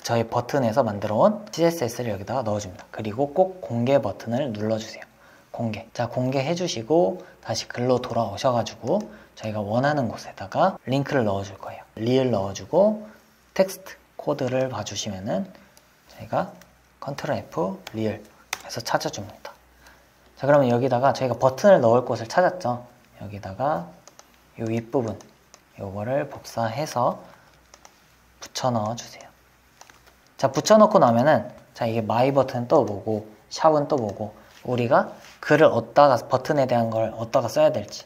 저희 버튼에서 만들어 온 CSS를 여기다가 넣어줍니다. 그리고 꼭 공개 버튼을 눌러주세요. 공개. 자, 공개해 주시고 다시 글로 돌아오셔가지고 저희가 원하는 곳에다가 링크를 넣어줄 거예요. 리을 넣어주고 텍스트 코드를 봐주시면은 저희가 컨트롤 F 리을 해서 찾아줍니다. 자, 그러면 여기다가 저희가 버튼을 넣을 곳을 찾았죠. 여기다가 이 윗부분 요거를 복사해서 붙여 넣어주세요. 자, 붙여놓고 나면은 자, 이게 마이 버튼 또 보고 샵은 또 보고 우리가 글을 어디다가 버튼에 대한 걸 어디다가 써야 될지.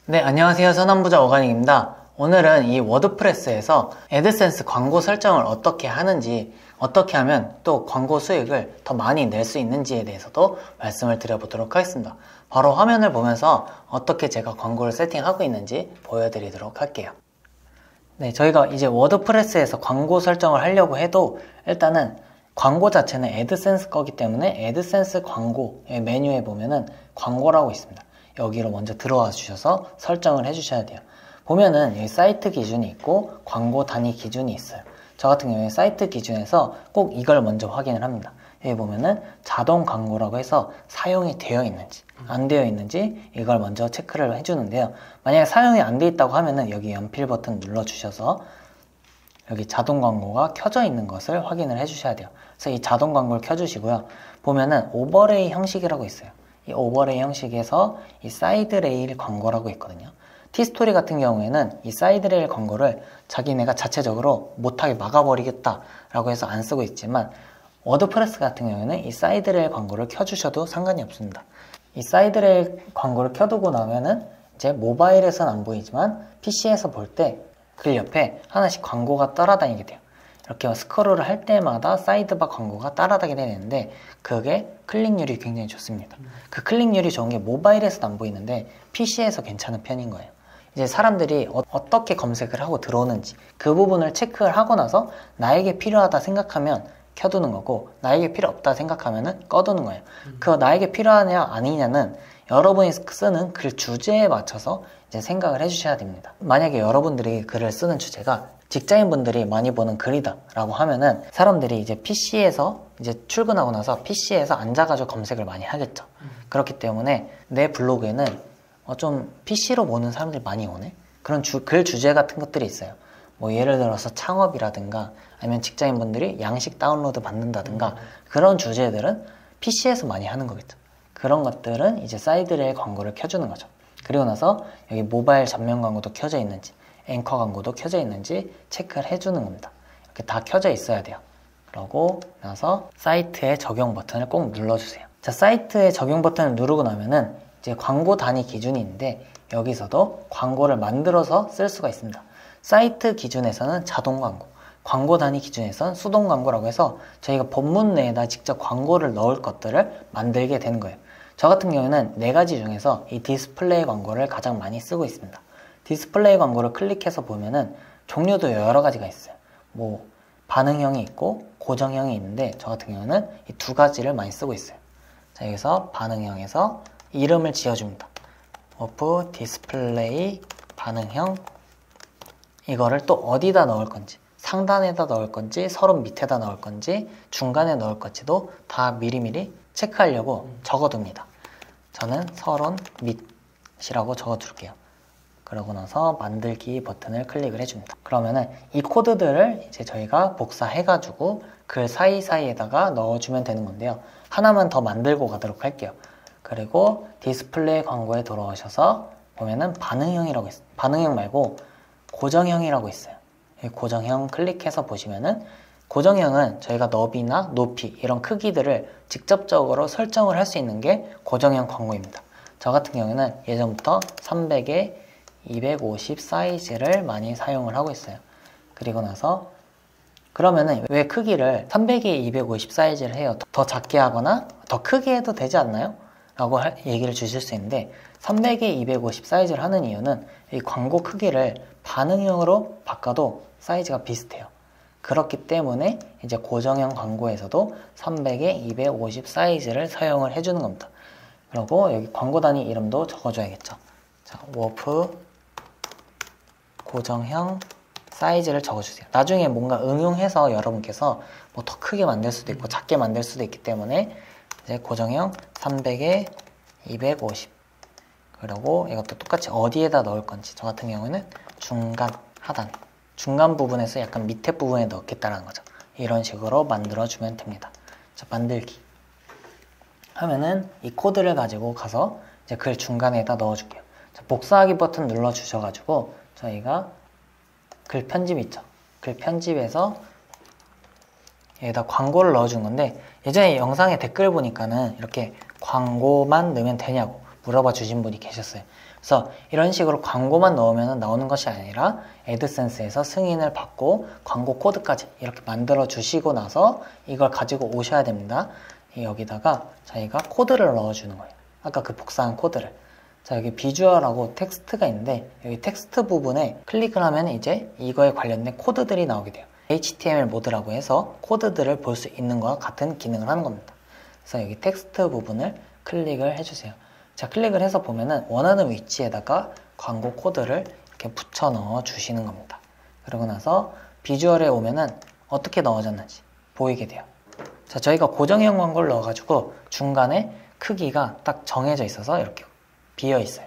네, 안녕하세요. 선한부자 오가닉입니다. 오늘은 이 워드프레스에서 애드센스 광고 설정을 어떻게 하는지, 어떻게 하면 또 광고 수익을 더 많이 낼 수 있는지에 대해서도 말씀을 드려보도록 하겠습니다. 바로 화면을 보면서 어떻게 제가 광고를 세팅하고 있는지 보여드리도록 할게요. 네, 저희가 이제 워드프레스에서 광고 설정을 하려고 해도 일단은 광고 자체는 애드센스 거기 때문에 애드센스 광고의 메뉴에 보면은 광고라고 있습니다. 여기로 먼저 들어와 주셔서 설정을 해주셔야 돼요. 보면은 여기 사이트 기준이 있고 광고 단위 기준이 있어요. 저 같은 경우에 사이트 기준에서 꼭 이걸 먼저 확인을 합니다. 여기 보면은 자동 광고라고 해서 사용이 되어 있는지 안 되어 있는지 이걸 먼저 체크를 해주는데요. 만약에 사용이 안 되어 있다고 하면은 여기 연필 버튼 눌러 주셔서 여기 자동 광고가 켜져 있는 것을 확인을 해 주셔야 돼요. 그래서 이 자동 광고를 켜주시고요. 보면은 오버레이 형식이라고 있어요. 이 오버레이 형식에서 이 사이드 레일 광고라고 있거든요. 티스토리 같은 경우에는 이 사이드 레일 광고를 자기네가 자체적으로 못하게 막아버리겠다라고 해서 안 쓰고 있지만 워드프레스 같은 경우에는 이 사이드 레일 광고를 켜주셔도 상관이 없습니다. 이 사이드 레일 광고를 켜두고 나면은 이제 모바일에서는 안 보이지만 PC에서 볼 때 그 옆에 하나씩 광고가 따라다니게 돼요. 이렇게 스크롤을 할 때마다 사이드바 광고가 따라다니게 되는데 그게 클릭률이 굉장히 좋습니다. 그 클릭률이 좋은 게 모바일에서도 안 보이는데 PC에서 괜찮은 편인 거예요. 이제 사람들이 어떻게 검색을 하고 들어오는지 그 부분을 체크를 하고 나서 나에게 필요하다 생각하면 켜두는 거고 나에게 필요 없다 생각하면 꺼두는 거예요. 그 나에게 필요하냐 아니냐는 여러분이 쓰는 글 주제에 맞춰서 이제 생각을 해주셔야 됩니다. 만약에 여러분들이 글을 쓰는 주제가 직장인분들이 많이 보는 글이다 라고 하면은 사람들이 이제 PC에서 이제 출근하고 나서 PC에서 앉아가지고 검색을 많이 하겠죠. 그렇기 때문에 내 블로그에는 좀 PC로 보는 사람들이 많이 오네? 그런 글 주제 같은 것들이 있어요. 뭐 예를 들어서 창업이라든가 아니면 직장인분들이 양식 다운로드 받는다든가 그런 주제들은 PC에서 많이 하는 거겠죠. 그런 것들은 이제 사이드레일 광고를 켜주는 거죠. 그리고 나서 여기 모바일 전면 광고도 켜져 있는지 앵커 광고도 켜져 있는지 체크를 해주는 겁니다. 이렇게 다 켜져 있어야 돼요. 그러고 나서 사이트의 적용 버튼을 꼭 눌러주세요. 자, 사이트의 적용 버튼을 누르고 나면은 이제 광고 단위 기준이 있는데 여기서도 광고를 만들어서 쓸 수가 있습니다. 사이트 기준에서는 자동 광고, 광고 단위 기준에서는 수동 광고라고 해서 저희가 본문 내에다 직접 광고를 넣을 것들을 만들게 되는 거예요. 저 같은 경우에는 4가지 중에서 이 디스플레이 광고를 가장 많이 쓰고 있습니다. 디스플레이 광고를 클릭해서 보면은 종류도 여러 가지가 있어요. 뭐 반응형이 있고 고정형이 있는데 저 같은 경우는 이 2가지를 많이 쓰고 있어요. 자, 여기서 반응형에서 이름을 지어줍니다. 오프 디스플레이 반응형. 이거를 또 어디다 넣을 건지, 상단에다 넣을 건지, 서론 밑에다 넣을 건지, 중간에 넣을 건지도 다 미리미리 체크하려고 적어둡니다. 저는 서론 밑이라고 적어둘게요. 그러고 나서 만들기 버튼을 클릭을 해줍니다. 그러면은 이 코드들을 이제 저희가 복사해가지고 글 사이사이에다가 넣어주면 되는 건데요. 하나만 더 만들고 가도록 할게요. 그리고 디스플레이 광고에 돌아오셔서 보면은 반응형이라고 있어요. 반응형 말고 고정형이라고 있어요. 고정형 클릭해서 보시면은 고정형은 저희가 너비나 높이 이런 크기들을 직접적으로 설정을 할 수 있는 게 고정형 광고입니다. 저 같은 경우는 예전부터 300에 250 사이즈를 많이 사용을 하고 있어요. 그리고 나서 그러면은 왜 크기를 300에 250 사이즈를 해요? 더 작게 하거나 더 크게 해도 되지 않나요? 라고 얘기를 주실 수 있는데 300에 250 사이즈를 하는 이유는 이 광고 크기를 반응형으로 바꿔도 사이즈가 비슷해요. 그렇기 때문에 이제 고정형 광고에서도 300에 250 사이즈를 사용을 해주는 겁니다. 그리고 여기 광고 단위 이름도 적어줘야겠죠. 자, 워프 고정형 사이즈를 적어주세요. 나중에 뭔가 응용해서 여러분께서 뭐 더 크게 만들 수도 있고 작게 만들 수도 있기 때문에 이제 고정형 300에 250 그리고 이것도 똑같이 어디에다 넣을 건지 저 같은 경우에는 중간 하단 중간 부분에서 약간 밑에 부분에 넣겠다라는 거죠. 이런 식으로 만들어주면 됩니다. 자, 만들기 하면은 이 코드를 가지고 가서 이제 글 중간에다 넣어줄게요. 자, 복사하기 버튼 눌러주셔가지고 저희가 글 편집 있죠. 글 편집에서 여기다 광고를 넣어준 건데 예전에 영상에 댓글 보니까는 이렇게 광고만 넣으면 되냐고 물어봐 주신 분이 계셨어요. 그래서 이런 식으로 광고만 넣으면 나오는 것이 아니라 애드센스에서 승인을 받고 광고 코드까지 이렇게 만들어 주시고 나서 이걸 가지고 오셔야 됩니다. 여기다가 저희가 코드를 넣어주는 거예요. 아까 그 복사한 코드를. 자, 여기 비주얼하고 텍스트가 있는데 여기 텍스트 부분에 클릭을 하면 이제 이거에 관련된 코드들이 나오게 돼요. HTML 모드라고 해서 코드들을 볼 수 있는 것과 같은 기능을 하는 겁니다. 그래서 여기 텍스트 부분을 클릭을 해주세요. 자, 클릭을 해서 보면은 원하는 위치에다가 광고 코드를 이렇게 붙여 넣어 주시는 겁니다. 그러고 나서 비주얼에 오면은 어떻게 넣어졌는지 보이게 돼요. 자, 저희가 고정형 광고를 넣어가지고 중간에 크기가 딱 정해져 있어서 이렇게 비어 있어요.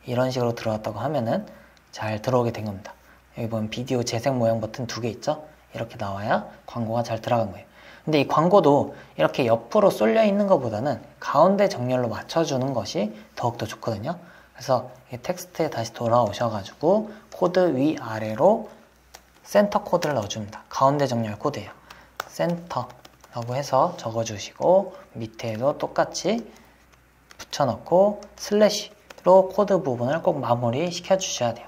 이런 식으로 들어갔다고 하면은 잘 들어오게 된 겁니다. 여기 보면 비디오 재생 모양 버튼 2개 있죠? 이렇게 나와야 광고가 잘 들어간 거예요. 근데 이 광고도 이렇게 옆으로 쏠려 있는 것보다는 가운데 정렬로 맞춰주는 것이 더욱더 좋거든요. 그래서 이 텍스트에 다시 돌아오셔가지고 코드 위아래로 센터 코드를 넣어줍니다. 가운데 정렬 코드예요. 센터라고 해서 적어주시고 밑에도 똑같이 붙여넣고 슬래시로 코드 부분을 꼭 마무리 시켜주셔야 돼요.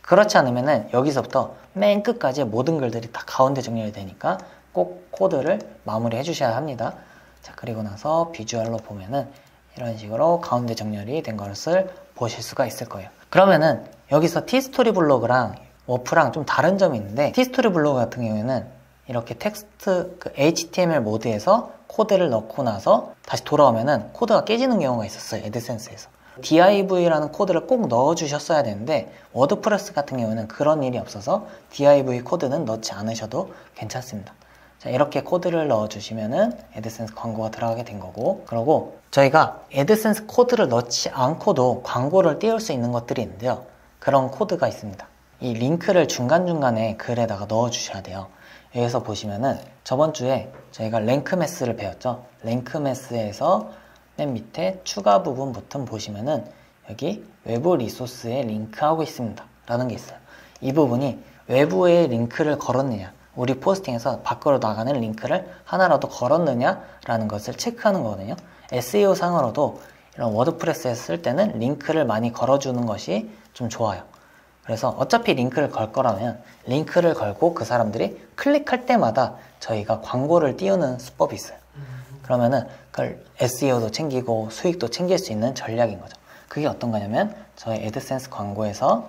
그렇지 않으면은 여기서부터 맨 끝까지 모든 글들이 다 가운데 정렬이 되니까 꼭 코드를 마무리 해주셔야 합니다. 자, 그리고 나서 비주얼로 보면은 이런 식으로 가운데 정렬이 된 것을 보실 수가 있을 거예요. 그러면은 여기서 티스토리 블로그랑 워프랑 좀 다른 점이 있는데 티스토리 블로그 같은 경우에는 이렇게 텍스트 그 HTML 모드에서 코드를 넣고 나서 다시 돌아오면은 코드가 깨지는 경우가 있었어요. 애드센스에서. div라는 코드를 꼭 넣어주셨어야 되는데 워드프레스 같은 경우는 그런 일이 없어서 div 코드는 넣지 않으셔도 괜찮습니다. 자, 이렇게 코드를 넣어주시면은 애드센스 광고가 들어가게 된 거고, 그리고 저희가 애드센스 코드를 넣지 않고도 광고를 띄울 수 있는 것들이 있는데요. 그런 코드가 있습니다. 이 링크를 중간중간에 글에다가 넣어주셔야 돼요. 여기서 보시면은 저번 주에 저희가 랭크매스를 배웠죠. 랭크매스에서 맨 밑에 추가 부분 버튼 보시면은 여기 외부 리소스에 링크하고 있습니다 라는 게 있어요. 이 부분이 외부에 링크를 걸었느냐, 우리 포스팅에서 밖으로 나가는 링크를 하나라도 걸었느냐 라는 것을 체크하는 거거든요. SEO 상으로도 이런 워드프레스에서 쓸 때는 링크를 많이 걸어주는 것이 좀 좋아요. 그래서 어차피 링크를 걸 거라면 링크를 걸고 그 사람들이 클릭할 때마다 저희가 광고를 띄우는 수법이 있어요. 그러면은 그걸 SEO도 챙기고 수익도 챙길 수 있는 전략인 거죠. 그게 어떤 거냐면 저희 애드센스 광고에서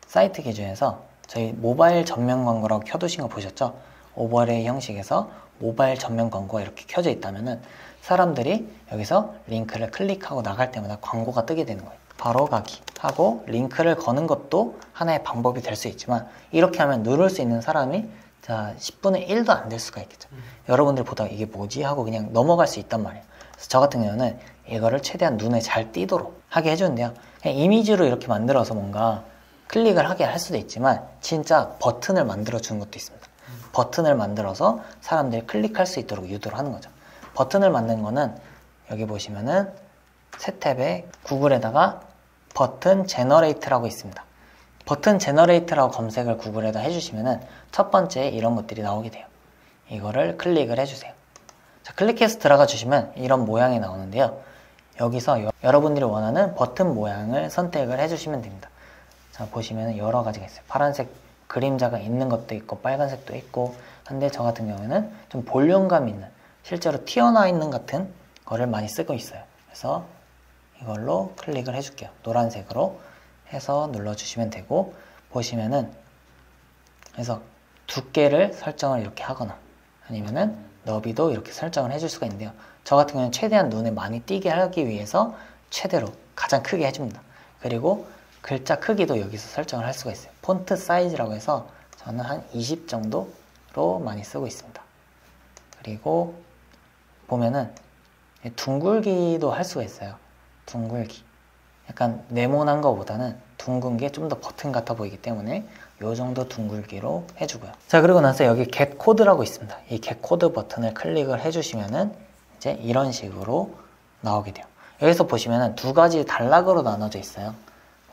사이트 기준에서 저희 모바일 전면 광고라고 켜두신 거 보셨죠? 오버레이 형식에서 모바일 전면 광고가 이렇게 켜져 있다면은 사람들이 여기서 링크를 클릭하고 나갈 때마다 광고가 뜨게 되는 거예요. 바로 가기 하고 링크를 거는 것도 하나의 방법이 될 수 있지만 이렇게 하면 누를 수 있는 사람이 자 10분의 1도 안 될 수가 있겠죠. 여러분들 보다가 이게 뭐지 하고 그냥 넘어갈 수 있단 말이에요. 그래서 저 같은 경우는 이거를 최대한 눈에 잘 띄도록 하게 해주는데요. 그냥 이미지로 이렇게 만들어서 뭔가 클릭을 하게 할 수도 있지만 진짜 버튼을 만들어 주는 것도 있습니다. 버튼을 만들어서 사람들이 클릭할 수 있도록 유도를 하는 거죠. 버튼을 만든 거는 여기 보시면은 새 탭에 구글에다가 버튼 제너레이트라고 있습니다. 버튼 제너레이트라고 검색을 구글에다 해주시면은 첫 번째 이런 것들이 나오게 돼요. 이거를 클릭을 해주세요. 자, 클릭해서 들어가 주시면 이런 모양이 나오는데요. 여기서 여러분들이 원하는 버튼 모양을 선택을 해주시면 됩니다. 자, 보시면 여러 가지가 있어요. 파란색 그림자가 있는 것도 있고 빨간색도 있고 한데 저 같은 경우에는 좀 볼륨감 있는 실제로 튀어나와 있는 같은 거를 많이 쓰고 있어요. 그래서 이걸로 클릭을 해줄게요. 노란색으로 해서 눌러주시면 되고 보시면은 그래서 두께를 설정을 이렇게 하거나 아니면은 너비도 이렇게 설정을 해줄 수가 있는데요. 저 같은 경우는 최대한 눈에 많이 띄게 하기 위해서 최대로 가장 크게 해줍니다. 그리고 글자 크기도 여기서 설정을 할 수가 있어요. 폰트 사이즈라고 해서 저는 한 20 정도로 많이 쓰고 있습니다. 그리고 보면은 둥글기도 할 수가 있어요. 둥글기. 약간 네모난 거보다는 둥근 게 좀 더 버튼 같아 보이기 때문에 이 정도 둥글기로 해주고요. 자, 그리고 나서 여기 get 코드라고 있습니다. 이 get 코드 버튼을 클릭을 해주시면은 이제 이런 식으로 나오게 돼요. 여기서 보시면은 두 가지 단락으로 나눠져 있어요.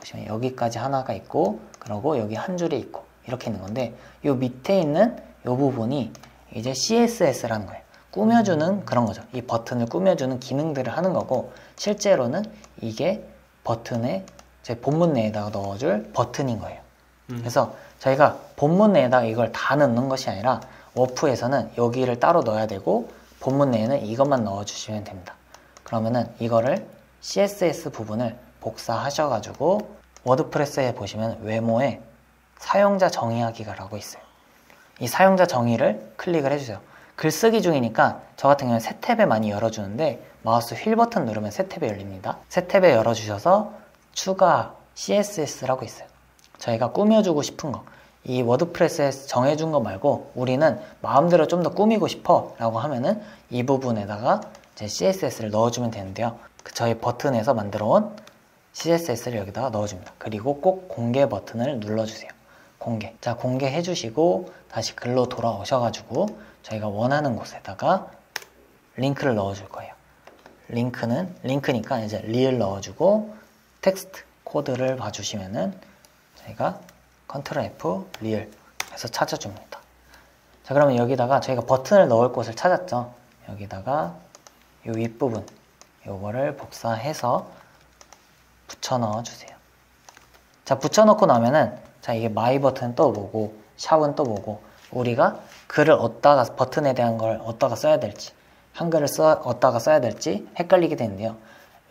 보시면 여기까지 하나가 있고, 그리고 여기 한 줄이 있고, 이렇게 있는 건데, 이 밑에 있는 이 부분이 이제 CSS라는 거예요. 꾸며주는 그런 거죠. 이 버튼을 꾸며주는 기능들을 하는 거고, 실제로는 이게 버튼에 제 본문 내에다가 넣어줄 버튼인 거예요. 그래서 저희가 본문 내에다가 이걸 다 넣는 것이 아니라 워프에서는 여기를 따로 넣어야 되고 본문 내에는 이것만 넣어주시면 됩니다. 그러면은 이거를 CSS 부분을 복사하셔가지고 워드프레스에 보시면 외모에 사용자 정의하기라고 있어요. 이 사용자 정의를 클릭을 해주세요. 글쓰기 중이니까 저 같은 경우는 새 탭에 많이 열어주는데 마우스 휠 버튼 누르면 새 탭에 열립니다. 새 탭에 열어주셔서 추가 CSS라고 있어요. 저희가 꾸며주고 싶은 거, 이 워드프레스에서 정해준 거 말고 우리는 마음대로 좀 더 꾸미고 싶어 라고 하면은 이 부분에다가 이제 CSS를 넣어주면 되는데요. 저희 버튼에서 만들어 온 CSS를 여기다가 넣어줍니다. 그리고 꼭 공개 버튼을 눌러주세요. 공개. 자, 공개해 주시고 다시 글로 돌아오셔가지고 저희가 원하는 곳에다가 링크를 넣어줄 거예요. 링크니까 이제 리을 넣어주고 텍스트 코드를 봐주시면은 저희가 컨트롤 F 리을 해서 찾아줍니다. 자, 그러면 여기다가 저희가 버튼을 넣을 곳을 찾았죠. 여기다가 이 윗부분 요거를 복사해서 붙여 넣어 주세요. 자, 붙여 넣고 나면은 자, 이게 마이 버튼 또 보고 샵은 또 보고 우리가 글을 어디다가 버튼에 대한 걸 어디다가 써야 될지 한글을 어디다가 써야 될지 헷갈리게 되는데요.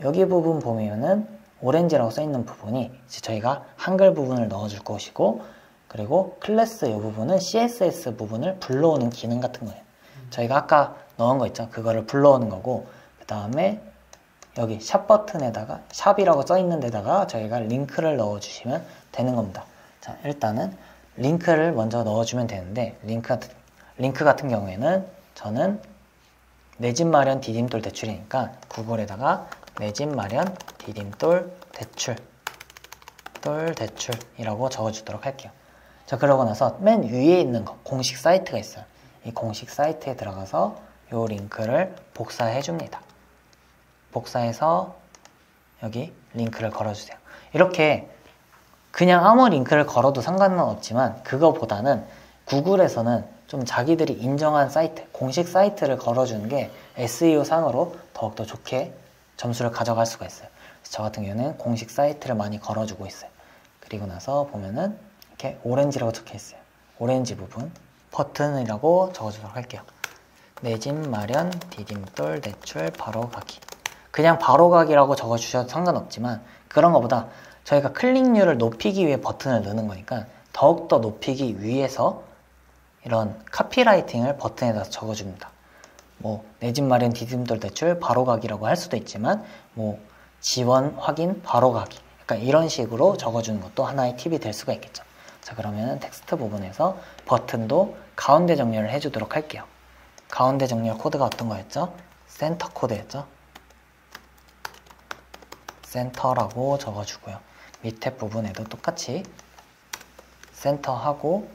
여기 부분 보면은 오렌지라고 써있는 부분이 이제 저희가 한글 부분을 넣어줄 것이고, 그리고 클래스 이 부분은 CSS 부분을 불러오는 기능 같은 거예요. 저희가 아까 넣은 거 있죠? 그거를 불러오는 거고, 그 다음에 여기 샵 버튼에다가 샵이라고 써있는 데다가 저희가 링크를 넣어주시면 되는 겁니다. 자, 일단은 링크를 먼저 넣어주면 되는데 링크 같은 경우에는 저는 내 집 마련 디딤돌 대출이니까 구글에다가 내 집 마련 디딤돌 대출이라고 적어주도록 할게요. 자, 그러고 나서 맨 위에 있는 거 공식 사이트가 있어요. 이 공식 사이트에 들어가서 이 링크를 복사해 줍니다. 복사해서 여기 링크를 걸어주세요. 이렇게 그냥 아무 링크를 걸어도 상관은 없지만 그거보다는 구글에서는 좀 자기들이 인정한 사이트, 공식 사이트를 걸어주는 게 SEO 상으로 더욱더 좋게 점수를 가져갈 수가 있어요. 그래서 저 같은 경우는 공식 사이트를 많이 걸어주고 있어요. 그리고 나서 보면은 이렇게 오렌지라고 적혀 있어요. 오렌지 부분 버튼이라고 적어주도록 할게요. 내 집 마련 디딤돌 대출 바로 가기. 그냥 바로 가기라고 적어주셔도 상관없지만 그런 것보다 저희가 클릭률을 높이기 위해 버튼을 넣는 거니까 더욱더 높이기 위해서 이런 카피라이팅을 버튼에다 적어줍니다. 뭐 내 집 마련 디딤돌 대출 바로 가기라고 할 수도 있지만 뭐 지원 확인 바로 가기, 약간 이런 식으로 적어주는 것도 하나의 팁이 될 수가 있겠죠. 자, 그러면 텍스트 부분에서 버튼도 가운데 정렬을 해주도록 할게요. 가운데 정렬 코드가 어떤 거였죠? 센터 코드였죠? 센터라고 적어주고요. 밑에 부분에도 똑같이 센터하고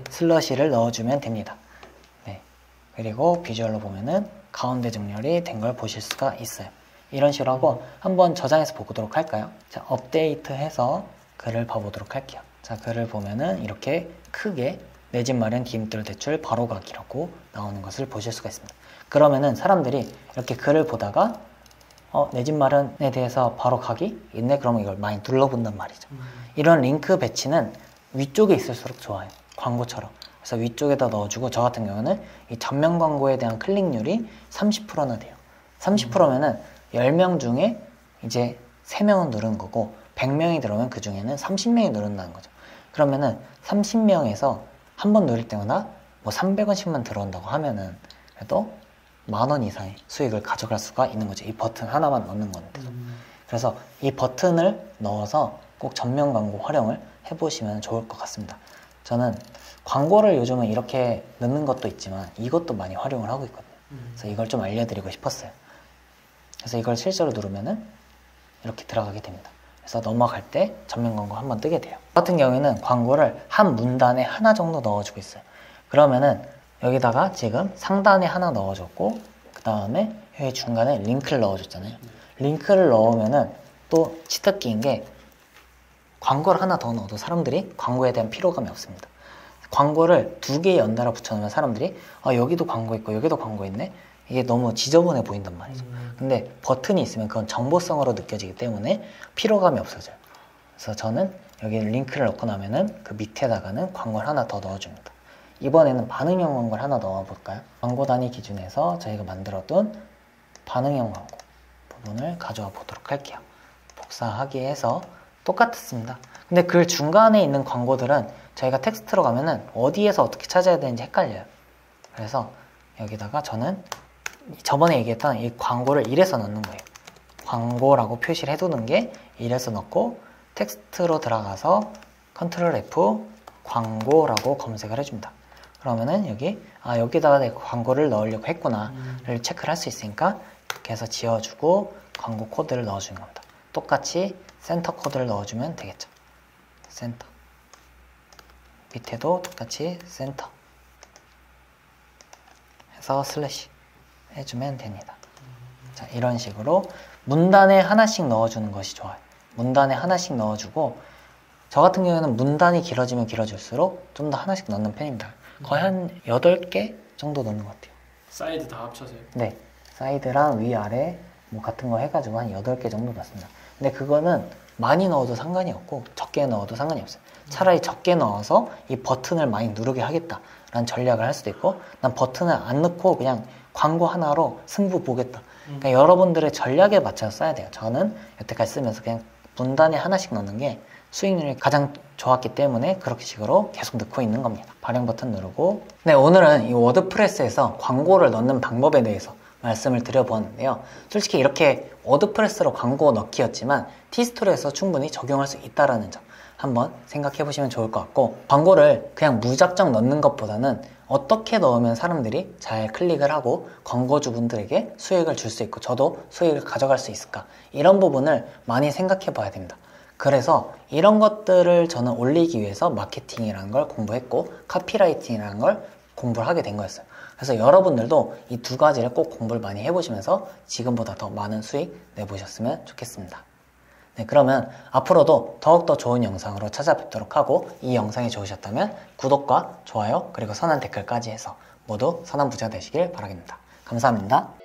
슬러시를 넣어주면 됩니다. 네. 그리고 비주얼로 보면은 가운데 정렬이 된 걸 보실 수가 있어요. 이런 식으로 하고 한번 저장해서 보도록 할까요? 자, 업데이트해서 글을 봐보도록 할게요. 자, 글을 보면은 이렇게 크게 내 집 마련 디딤돌 대출 바로 가기라고 나오는 것을 보실 수가 있습니다. 그러면은 사람들이 이렇게 글을 보다가 내 집 마련에 대해서 바로 가기? 있네? 그러면 이걸 많이 눌러본단 말이죠. 이런 링크 배치는 위쪽에 있을수록 좋아요. 광고처럼. 그래서 위쪽에다 넣어주고 저 같은 경우는 이 전면 광고에 대한 클릭률이 30%나 돼요. 30%면은 10명 중에 이제 3명은 누르는 거고 100명이 들어오면 그 중에는 30명이 누른다는 거죠. 그러면은 30명에서 한 번 누릴 때마다 뭐 300원씩만 들어온다고 하면은 그래도 10,000원 이상의 수익을 가져갈 수가 있는 거죠. 이 버튼 하나만 넣는 건데도. 그래서 이 버튼을 넣어서 꼭 전면 광고 활용을 해보시면 좋을 것 같습니다. 저는 광고를 요즘은 이렇게 넣는 것도 있지만 이것도 많이 활용을 하고 있거든요. 그래서 이걸 좀 알려드리고 싶었어요. 그래서 이걸 실제로 누르면은 이렇게 들어가게 됩니다. 그래서 넘어갈 때 전면 광고 한번 뜨게 돼요. 저 같은 경우에는 광고를 한 문단에 하나 정도 넣어주고 있어요. 그러면은 여기다가 지금 상단에 하나 넣어줬고 그 다음에 여기 중간에 링크를 넣어줬잖아요. 링크를 넣으면은 또 치트키인 게 광고를 하나 더 넣어도 사람들이 광고에 대한 피로감이 없습니다. 광고를 2개 연달아 붙여놓으면 사람들이 여기도 광고 있고 여기도 광고 있네? 이게 너무 지저분해 보인단 말이죠. 근데 버튼이 있으면 그건 정보성으로 느껴지기 때문에 피로감이 없어져요. 그래서 저는 여기 링크를 넣고 나면은 그 밑에다가는 광고를 하나 더 넣어줍니다. 이번에는 반응형 광고를 하나 넣어볼까요? 광고 단위 기준에서 저희가 만들어둔 반응형 광고 부분을 가져와 보도록 할게요. 복사하기 해서 똑같습니다. 근데 그 중간에 있는 광고들은 저희가 텍스트로 가면은 어디에서 어떻게 찾아야 되는지 헷갈려요. 그래서 여기다가 저는 저번에 얘기했던 이 광고를 이래서 넣는 거예요. 광고라고 표시를 해두는 게 이래서 넣고 텍스트로 들어가서 컨트롤 F 광고라고 검색을 해줍니다. 그러면은 여기다가 내가 광고를 넣으려고 했구나를 체크를 할 수 있으니까 이렇게 해서 지워주고 광고 코드를 넣어주는 겁니다. 똑같이 센터 코드를 넣어주면 되겠죠. 센터. 밑에도 똑같이 센터 해서 슬래시 해주면 됩니다. 자, 이런 식으로 문단에 하나씩 넣어주는 것이 좋아요. 문단에 하나씩 넣어주고 저 같은 경우에는 문단이 길어지면 길어질수록 좀 더 하나씩 넣는 편입니다. 거의 한 8개 정도 넣는 것 같아요. 사이드 다 합쳐서요? 네. 사이드랑 위아래 뭐 같은 거 해가지고 한 8개 정도 넣습니다. 근데 그거는 많이 넣어도 상관이 없고 적게 넣어도 상관이 없어요. 차라리 적게 넣어서 이 버튼을 많이 누르게 하겠다라는 전략을 할 수도 있고 난 버튼을 안 넣고 그냥 광고 하나로 승부 보겠다. 그러니까 여러분들의 전략에 맞춰서 써야 돼요. 저는 여태까지 쓰면서 그냥 문단에 하나씩 넣는 게 수익률이 가장 좋았기 때문에 그렇게 식으로 계속 넣고 있는 겁니다. 발행 버튼 누르고 네, 오늘은 이 워드프레스에서 광고를 넣는 방법에 대해서 말씀을 드려보았는데요. 솔직히 이렇게 워드프레스로 광고 넣기였지만 티스토리에서 충분히 적용할 수 있다는 점 한번 생각해 보시면 좋을 것 같고 광고를 그냥 무작정 넣는 것보다는 어떻게 넣으면 사람들이 잘 클릭을 하고 광고주분들에게 수익을 줄 수 있고 저도 수익을 가져갈 수 있을까 이런 부분을 많이 생각해 봐야 됩니다. 그래서 이런 것들을 저는 올리기 위해서 마케팅이라는 걸 공부했고 카피라이팅이라는 걸 공부를 하게 된 거였어요. 그래서 여러분들도 이 2가지를 꼭 공부를 많이 해보시면서 지금보다 더 많은 수익 내보셨으면 좋겠습니다. 네, 그러면 앞으로도 더욱더 좋은 영상으로 찾아뵙도록 하고 이 영상이 좋으셨다면 구독과 좋아요 그리고 선한 댓글까지 해서 모두 선한 부자 되시길 바라겠습니다. 감사합니다.